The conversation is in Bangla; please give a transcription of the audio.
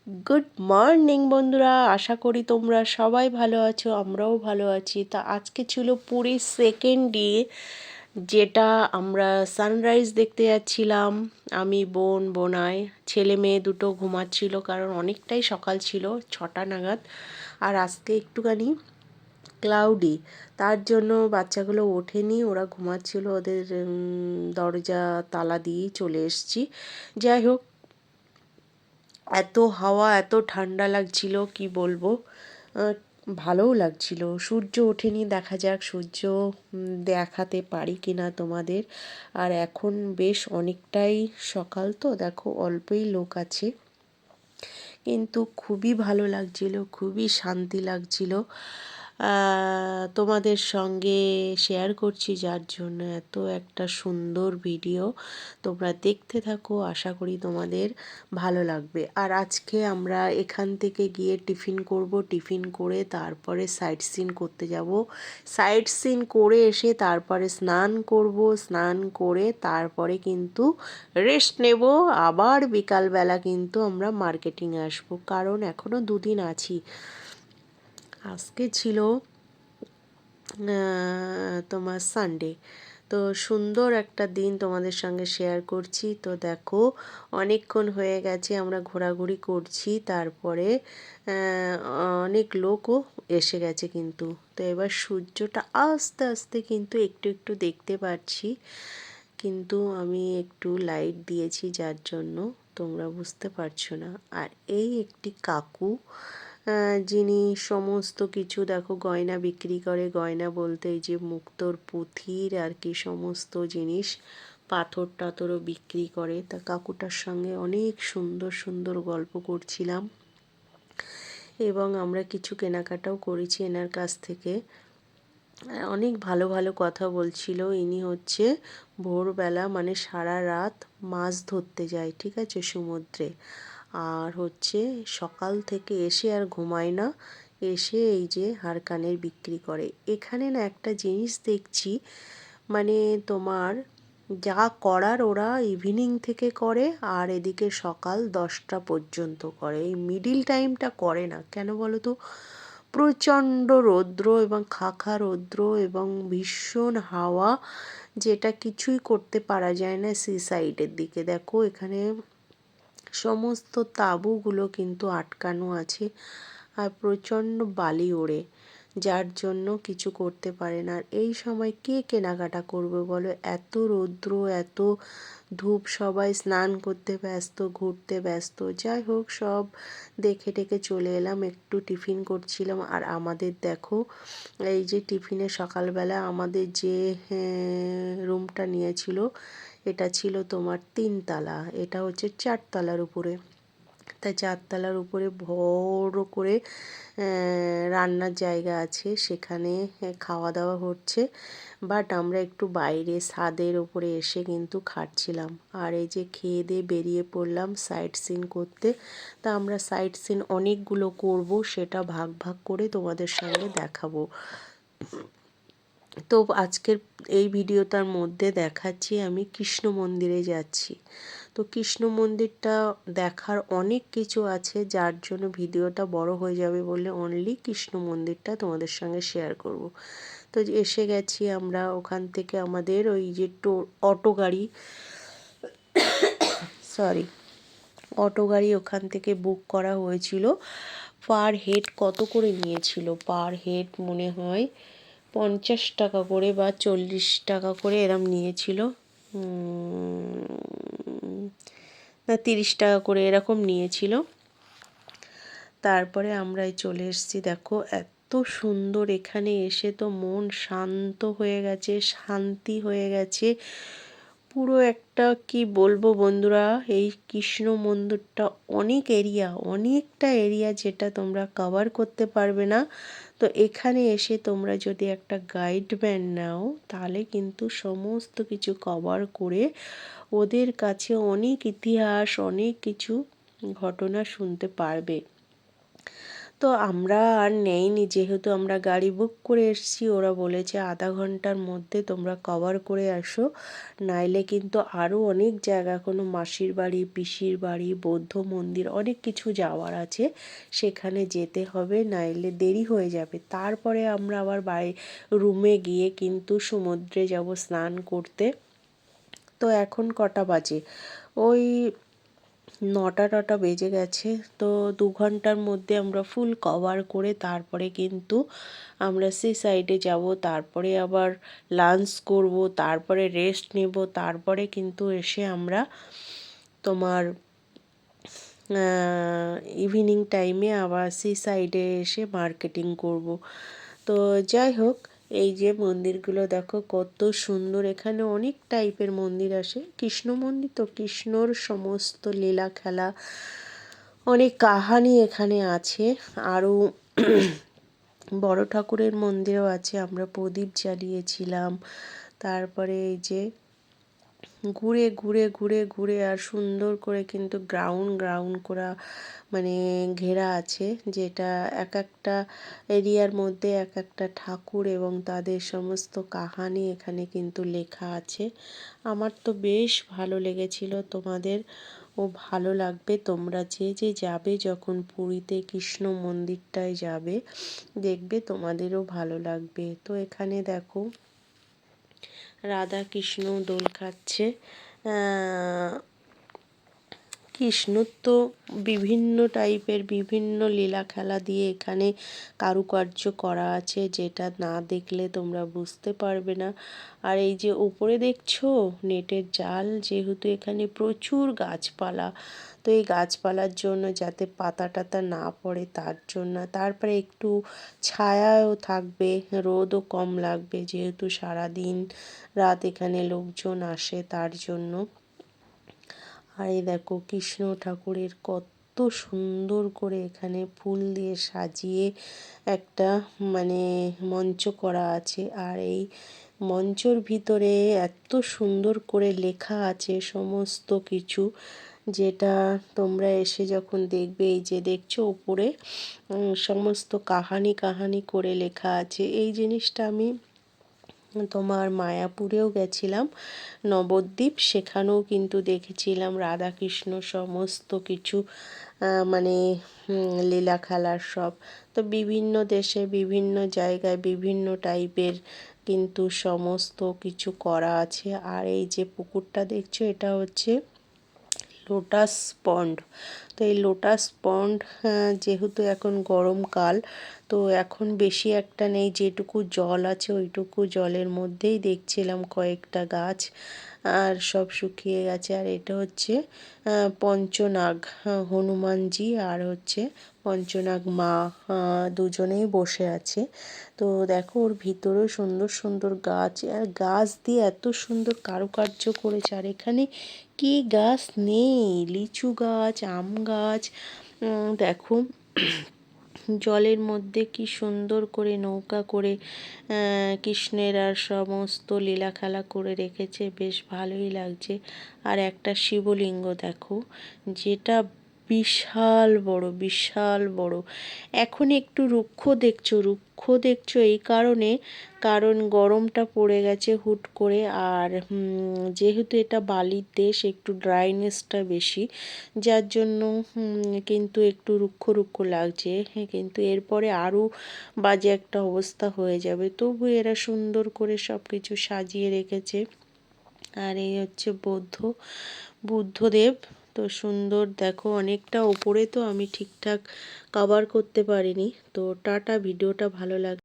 গুড মর্নিং বন্ধুরা, আশা করি তোমরা সবাই ভালো আছো, আমরাও ভালো আছি। তা আজকে ছিল পুরী সেকেন্ড ডে, যেটা আমরা সানরাইজ দেখতে যাচ্ছিলাম। আমি বোনাই, ছেলে মেয়ে দুটো ঘুমাচ্ছিল, কারণ অনেকটাই সকাল ছিল, 6টা নাগাদ। আর আজকে একটুখানি ক্লাউডি, তার জন্য বাচ্চাগুলো ওঠেনি, ওরা ঘুমাচ্ছিল, ওদের দরজা তালা দিয়েই চলে এসেছি। যাই হোক, এত হাওয়া, এত ঠান্ডা লাগছিল কি বলবো। ভালোও লাগছিল। সূর্য ওঠেনি, দেখা যাক সূর্য দেখাতে পারি কি না তোমাদের। আর এখন বেশ অনেকটাই সকাল, তো দেখো অল্পই লোক আছে, কিন্তু খুবই ভালো লাগছিল, খুবই শান্তি লাগছিল। তোমাদের সঙ্গে শেয়ার করছি, যার জন্য এত একটা সুন্দর ভিডিও। তোমরা দেখতে থাকো, আশা করি তোমাদের ভালো লাগবে। আর আজকে আমরা এখান থেকে গিয়ে টিফিন করব, টিফিন করে তারপরে সাইট সিন করতে যাব। সাইট সিন করে এসে তারপরে স্নান করব, স্নান করে তারপরে কিন্তু রেস্ট নেব। আবার বিকালবেলা কিন্তু আমরা মার্কেটিংয়ে আসবো, কারণ এখনও দুদিন আছি। আজকে ছিল তোমার সানডে। তো সুন্দর একটা দিন তোমাদের সঙ্গে শেয়ার করছি। তো দেখো, অনেকক্ষণ হয়ে গেছে আমরা ঘোরাঘুরি করছি, তারপরে অনেক লোকও এসে গেছে কিন্তু। তো এবার সূর্যটা আস্তে আস্তে কিন্তু একটু একটু দেখতে পাচ্ছি, কিন্তু আমি একটু লাইট দিয়েছি, যার জন্য তোমরা বুঝতে পারছো না। আর এই একটি কাকু, যিনি সমস্ত কিছু দেখো গয়না বিক্রি করে। গয়না বলতে এই যে মুক্তোর পুঁথির আর কি সমস্ত জিনিস, পাথর টাথরও বিক্রি করে। তা কাকুটার সঙ্গে অনেক সুন্দর সুন্দর গল্প করছিলাম, এবং আমরা কিছু কেনাকাটাও করেছি এনার কাছ থেকে। অনেক ভালো ভালো কথা বলছিল। ইনি হচ্ছে ভোরবেলা, মানে সারা রাত মাছ ধরতে যায়, ঠিক আছে, সমুদ্রে। আর হচ্ছে সকাল থেকে এসে আর ঘুমায় না, এসে এই যে হাড় কানের বিক্রি করে। এখানে না একটা জিনিস দেখছি, মানে তোমার যা করার ওরা ইভিনিং থেকে করে, আর এদিকে সকাল 10টা পর্যন্ত করে। এই মিডিল টাইমটা করে না কেন বলো তো? প্রচণ্ড রৌদ্র এবং খাখা রৌদ্র এবং ভীষণ হাওয়া, যেটা কিছুই করতে পারা যায় না। সি সাইডের দিকে দেখো, এখানে সমস্ত তাঁবুগুলো কিন্তু আটকানো আছে, আর প্রচণ্ড বালি ওড়ে, যার জন্য কিছু করতে পারে না। আর এই সময় কে কেনাকাটা করবে বলো? এত রৌদ্র, এত ধূপ, সবাই স্নান করতে ব্যস্ত, ঘুরতে ব্যস্ত। যাই হোক, সব দেখে টেকে চলে এলাম, একটু টিফিন করছিলাম। আর আমাদের দেখো, এই যে টিফিনে সকালবেলা আমাদের যে রুমটা নিয়েছিল, এটা ছিল তোমার 3 তলা, এটা হচ্ছে 4 তলার উপরে। তাই 4 তলার উপরে বড় করে রান্নার জায়গা আছে, সেখানে খাওয়া দাওয়া হচ্ছে। বাট আমরা একটু বাইরে ছাদের উপরে এসে কিন্তু খাচ্ছিলাম। আর এই যে খেয়ে দিয়ে বেরিয়ে পড়লাম সাইট সিন করতে। তা আমরা সাইট সিন অনেকগুলো করব, সেটা ভাগ ভাগ করে তোমাদের সঙ্গে দেখাবো। তো আজকের এই ভিডিওটার মধ্যে দেখাচ্ছি আমি কৃষ্ণ মন্দিরে যাচ্ছি। তো কৃষ্ণ মন্দিরটা দেখার অনেক কিছু আছে, যার জন্য ভিডিওটা বড় হয়ে যাবে বলে অনলি কৃষ্ণ মন্দিরটা তোমাদের সঙ্গে শেয়ার করব। তো এসে গেছি আমরা, ওখান থেকে আমাদের ওই যে অটো গাড়ি, সরি, অটো গাড়ি ওখান থেকে বুক করা হয়েছিল। পার হেড কত করে নিয়েছিল? পার হেড মনে হয় 50 টাকা করে বা 40 টাকা করে এরম নিয়েছিল, না 30 টাকা করে এরকম নিয়েছিল। তারপরে আমরা চলে এসেছি। দেখো এত সুন্দর, এখানে এসে তো মন শান্ত হয়ে গেছে, শান্তি হয়ে গেছে পুরো একটা। কি বলবো বন্ধুরা, এই কৃষ্ণ মন্দিরটা অনেকটা এরিয়া, যেটা তোমরা কভার করতে পারবে না। তো এখানে এসে তোমরা যদি একটা গাইডম্যান নাও, তাহলে কিন্তু সমস্ত কিছু কভার করে ওদের কাছে অনেক ইতিহাস, অনেক কিছু ঘটনা শুনতে পারবে। তো তো আমরা আর নেইনি, যেহেতু আমরা গাড়ি বুক করে এসেছি। ওরা বলেছে আধা ঘন্টার মধ্যে তোমরা কভার করে আসো, নাইলে কিন্তু আরও অনেক জায়গা, কোনো মাসির বাড়ি, পিসির বাড়ি, বৌদ্ধ মন্দির, অনেক কিছু যাওয়ার আছে, সেখানে যেতে হবে, নাইলে দেরি হয়ে যাবে। তারপরে আমরা আবার রুমে গিয়ে কিন্তু সমুদ্রে যাব স্নান করতে। তো এখন কটা বাজে? ওই 9টা বেজে গেছে। তো 2 ঘন্টার মধ্যে আমরা ফুল কভার করে তারপরে কিন্তু আমরা সি সাইডে যাব, তারপরে আবার লাঞ্চ করব, তারপরে রেস্ট নেব, তারপরে কিন্তু এসে আমরা তোমার ইভিনিং টাইমে আবার সি সাইডে এসে মার্কেটিং করব। তো যাই হোক, এই যে মন্দিরগুলো দেখো কত সুন্দর। এখানে অনেক টাইপের মন্দির আসে। কৃষ্ণ মন্দির তো কৃষ্ণর সমস্ত লীলা খেলা, অনেক কাহানি এখানে আছে। আরও বড় ঠাকুরের মন্দিরও আছে, আমরা প্রদীপ জ্বালিয়েছিলাম। তারপরে এই যে ঘুরে ঘুরে ঘুরে ঘুরে আর সুন্দর করে কিন্তু গ্রাউন্ড করা, মানে ঘেরা আছে, যেটা এক একটা এরিয়ার মধ্যে এক একটা ঠাকুর এবং তাদের সমস্ত কাহানি এখানে কিন্তু লেখা আছে। আমার তো বেশ ভালো লেগেছিল, তোমাদের ও ভালো লাগবে। তোমরা যে যে যাবে যখন পুরীতে কৃষ্ণ মন্দিরটায় যাবে, দেখবে তোমাদেরও ভালো লাগবে। তো এখানে দেখো রাধা কৃষ্ণ দোল খাচ্ছে। কৃষ্ণর তো বিভিন্ন টাইপের বিভিন্ন লীলা খেলা দিয়ে এখানে কারুকার্য করা আছে, যেটা না দেখলে তোমরা বুঝতে পারবে না। আর এই যে উপরে দেখছো নেটের জাল, যেহেতু এখানে প্রচুর গাছপালা, তো এই গাছপালার জন্য যাতে পাতা টাতা না পড়ে তার জন্য, তারপরে একটু ছায়াও থাকবে, রোদও কম লাগবে, যেহেতু সারাদিন রাত এখানে লোকজন আসে তার জন্য। আর এই দেখো কৃষ্ণ ঠাকুরের কত সুন্দর করে এখানে ফুল দিয়ে সাজিয়ে একটা মানে মঞ্চ করা আছে। আর এই মঞ্চর ভিতরে এত সুন্দর করে লেখা আছে সমস্ত কিছু, যেটা তোমরা এসে যখন দেখবে, এই যে দেখছো উপরে সমস্ত কাহানি করে লেখা আছে। এই জিনিসটা আমি তোমার মায়াপুরেও গেছিলাম, নবদ্বীপ, সেখানেও কিন্তু দেখেছিলাম রাধাকৃষ্ণ সমস্ত কিছু মানে লীলা খেলার সব। তো বিভিন্ন দেশে বিভিন্ন জায়গায় বিভিন্ন টাইপের কিন্তু সমস্ত কিছু করা আছে। আর এই যে পুকুরটা দেখছো, এটা হচ্ছে লোটাস পন্ড। তো এই লোটাস পন্ড যেহেতু এখন গরমকাল, তো এখন বেশি একটা নেই, যেটুকু জল আছে ওইটুকু জলের মধ্যেই দেখছিলাম কয়েকটা গাছ, আর সব শুকিয়ে গেছে। আর এটা হচ্ছে পঞ্চনাগ, হনুমানজি আর হচ্ছে পঞ্চনাগ মা, দুজনেই বসে আছে। তো দেখো ওর ভিতরেও সুন্দর সুন্দর গাছ, আর গাছ দিয়ে এত সুন্দর কারুকার্য করেছে। আর এখানে কি গাছ নেই, লিচু গাছ, আম গাছ। দেখো জলের মধ্যে কি সুন্দর করে নৌকা করে কৃষ্ণের আর সমস্ত লীলা খেলা করে রেখেছে, বেশ ভালোই লাগছে। আর একটা শিবলিঙ্গ দেখো, যেটা বিশাল বড় বিশাল বড়। এখন একটু রুক্ষ দেখছো এই কারণ গরমটা পড়ে গেছে হুট করে। আর যেহেতু এটা বালির দেশ, একটু ড্রাইনেসটা বেশি, যার জন্য কিন্তু একটু রুক্ষ লাগছে। কিন্তু এরপরে আরও বাজে একটা অবস্থা হয়ে যাবে, তবু এরা সুন্দর করে সব কিছু সাজিয়ে রেখেছে। আর এই হচ্ছে বুদ্ধদেব। তো সুন্দর দেখো, অনেকটা ওপরে, তো আমি ঠিকঠাক কভার করতে পারিনি। তো টাটা, ভিডিওটা ভালো লাগে।